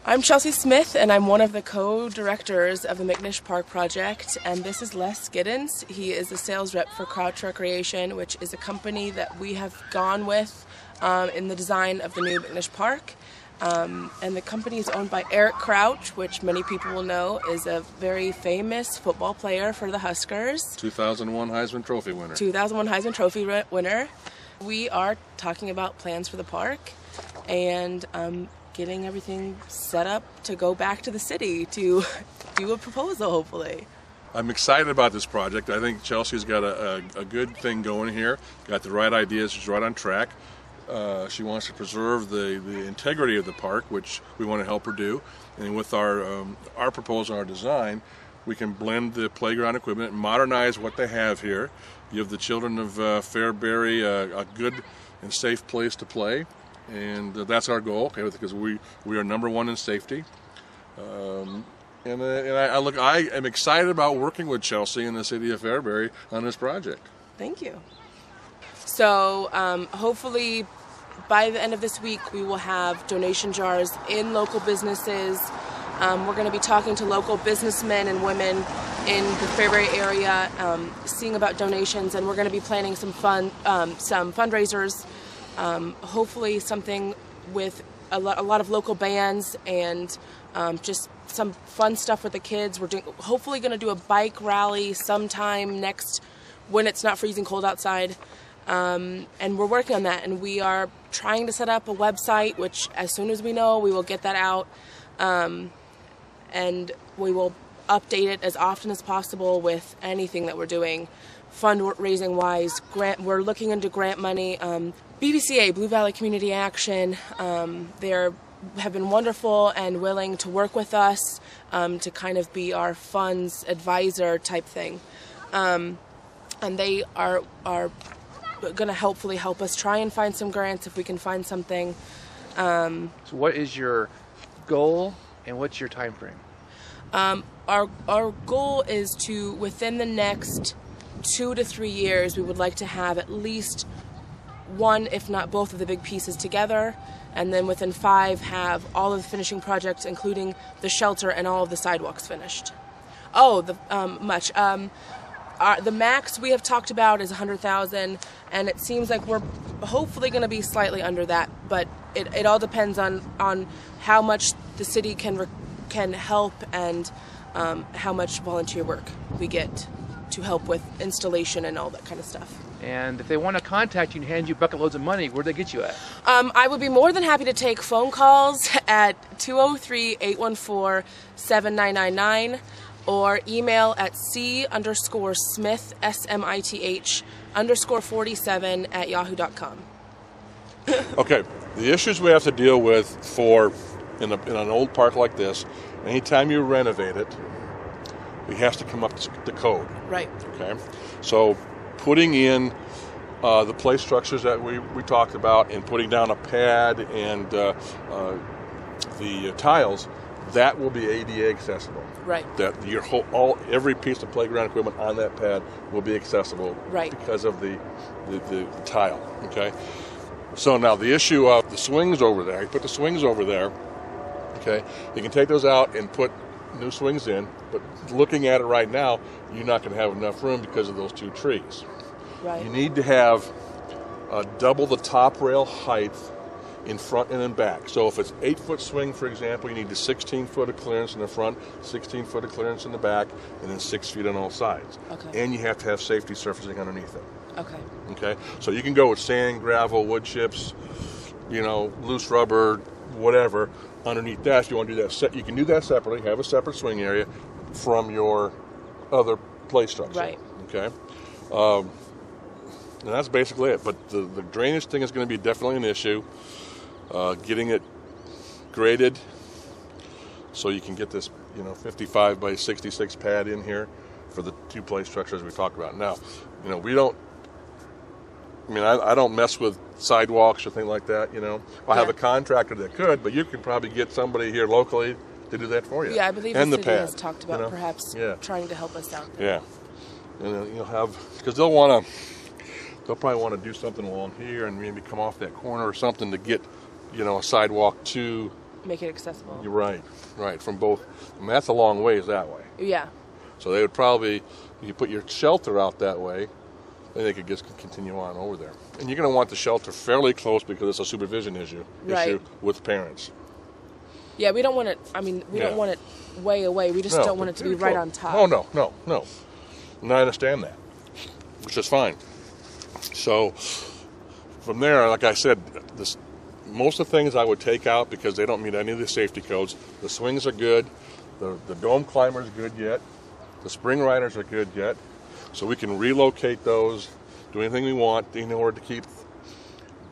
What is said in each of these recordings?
I'm Chelsea Smith, and I'm one of the co-directors of the McNish Park Project, and this is Les Giddens. He is the sales rep for Crouch Recreation, which is a company that we have gone with in the design of the new McNish Park. And the company is owned by Eric Crouch, which many people will know is a very famous football player for the Huskers. 2001 Heisman Trophy winner. 2001 Heisman Trophy winner. We are talking about plans for the park and getting everything set up to go back to the city to do a proposal, hopefully. I'm excited about this project. I think Chelsea's got a good thing going here, got the right ideas, she's right on track. She wants to preserve the integrity of the park, which we want to help her do. And with our proposal, our design, we can blend the playground equipment, modernize what they have here, give the children of Fairbury a good and safe place to play. And that's our goal, okay, because we are #1 in safety. I am excited about working with Chelsea and the city of Fairbury on this project. Thank you. So hopefully by the end of this week we will have donation jars in local businesses. We're going to be talking to local businessmen and women in the Fairbury area, seeing about donations, and we're going to be planning some fundraisers. Hopefully something with a lot of local bands and just some fun stuff with the kids. We're hopefully going to do a bike rally sometime next when it's not freezing cold outside. And we're working on that, and we are trying to set up a website, which as soon as we know, we will get that out. And we will update it as often as possible with anything that we're doing. Fundraising wise, we're looking into grant money. BVCA, Blue Valley Community Action, they have been wonderful and willing to work with us to kind of be our funds advisor type thing. And they are going to hopefully help us try and find some grants if we can find something. So what is your goal and what's your time frame? Our goal is to, within the next 2 to 3 years, we would like to have at least one, if not both, of the big pieces together, and then within 5 have all of the finishing projects, including the shelter and all of the sidewalks finished. Oh, the max we have talked about is $100,000, and it seems like we're hopefully going to be slightly under that, but it all depends on how much the city can help and how much volunteer work we get to help with installation and all that kind of stuff. And if they want to contact you and hand you bucket loads of money, where do they get you at? I would be more than happy to take phone calls at 203-814-7999 or email at c_smith, SMITH, _47 @yahoo.com. Okay, the issues we have to deal with in an old park like this, anytime you renovate it, it has to come up to code. Right. Okay, so putting in the play structures that we talked about and putting down a pad and the tiles, that will be ADA accessible. Right. That every piece of playground equipment on that pad will be accessible. Right. Because of the tile. Okay. So now the issue of the swings over there, you put the swings over there. Okay. You can take those out and put new swings in, but looking at it right now, you're not going to have enough room because of those 2 trees. Right. You need to have double the top rail height in front and in back. So if it's 8-foot swing, for example, you need the 16-foot of clearance in the front, 16-foot of clearance in the back, and then 6 feet on all sides. Okay. And you have to have safety surfacing underneath it. Okay. Okay. So you can go with sand, gravel, wood chips, loose rubber, whatever. Underneath that, if you want to do that, you can do that separately. Have a separate swing area from your other play structure. Right. Okay. And that's basically it. But the drainage thing is going to be definitely an issue. Getting it graded so you can get this 55 by 66 pad in here for the 2 play structures we talked about. Now, we don't. I don't mess with sidewalks or things like that. I have a contractor that could, but you could probably get somebody here locally to do that for you. Yeah, I believe and the the city pad, has talked about perhaps trying to help us out there. Yeah, and you'll have, because they'll probably want to do something along here and maybe come off that corner or something to get, a sidewalk to make it accessible. You're right, right. From both. I mean, that's a long ways that way. Yeah. So they would probably, if you put your shelter out that way, then they could just continue on over there. And you're going to want the shelter fairly close because it's a supervision issue with parents. Yeah, we don't want it. I mean, we don't want it way away. We just don't want it to be right on top. Oh no. And I understand that, which is fine. So from there, like I said, most of the things I would take out because they don't meet any of the safety codes. The swings are good. The dome climber is good yet. The spring riders are good yet. So we can relocate those, do anything we want in order to keep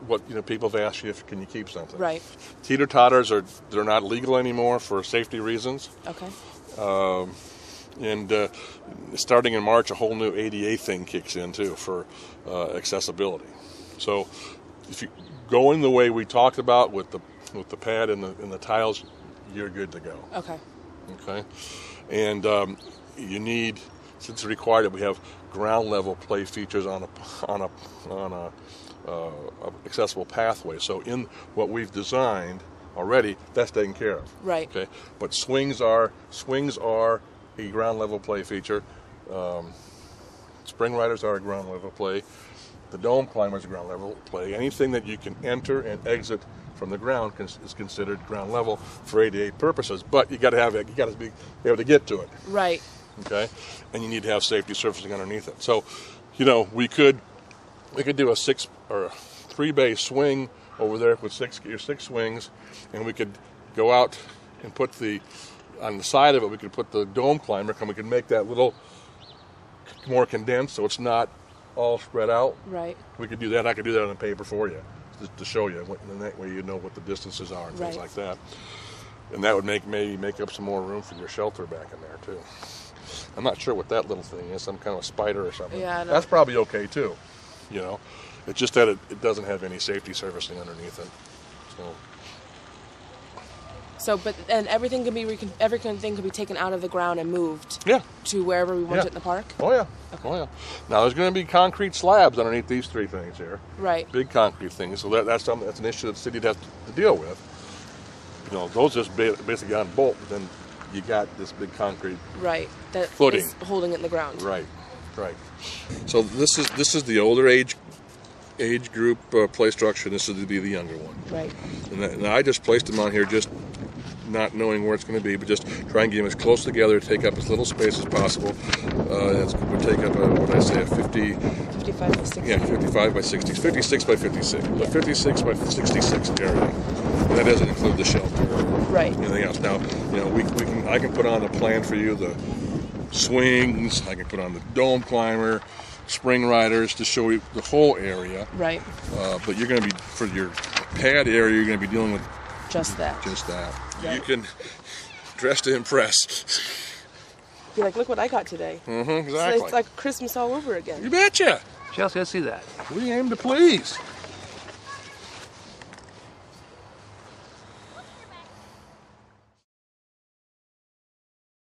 what people have asked you if can you keep something. Right. Teeter-totters they're not legal anymore for safety reasons. Okay. And starting in March, a whole new ADA thing kicks in too for accessibility. So if you go in the way we talked about with the pad and the tiles, you're good to go. Okay. Okay. And you need, since it's required that we have ground level play features on a accessible pathway. So in what we've designed already, that's taken care of. Right. Okay. But swings are a ground level play feature. Spring riders are a ground level play. The dome climber is a ground level play. Anything that you can enter and exit from the ground is considered ground level for ADA purposes. But you got to have it. You got to be able to get to it. Right. Okay. And you need to have safety surfacing underneath it. So, we could do a 6 or a 3-bay swing over there with your six swings, and we could go out and put on the side of it, we could put the dome climber, and we could make that little more condensed so it's not all spread out. Right. We could do that. I could do that on the paper for you to show you, and that way you know what the distances are and things like that. And that would maybe make up some more room for your shelter back in there too. I'm not sure what that little thing is, some kind of a spider or something. Yeah, that's probably okay too. It's just that it doesn't have any safety surfacing underneath it. And everything can be taken out of the ground and moved. Yeah. To wherever we want it in the park. Oh yeah. Okay. Oh yeah. Now there's going to be concrete slabs underneath these 3 things here. Right. Big concrete things. So that's an issue that the city has to deal with. Those just basically on bolt, but then you got this big concrete footing is holding it in the ground. Right. So this is the older age group play structure. This is to be the younger one. Right. And I just placed them on here, just not knowing where it's going to be, but just try and get them as close together, take up as little space as possible. It would take up a 55 by 60. Yeah, 55 by 60, 56 by 56, but 56 by 66 area. And that doesn't include the shelter or anything else. Now, I can put on the plan for you the swings. I can put on the dome climber, spring riders to show you the whole area. Right. But you're going to be, for your pad area, you're going to be dealing with just that. Right. You can dress to impress. Be like, look what I got today. Exactly. It's like Christmas all over again. You betcha. Chelsea, let's see that. We aim to please.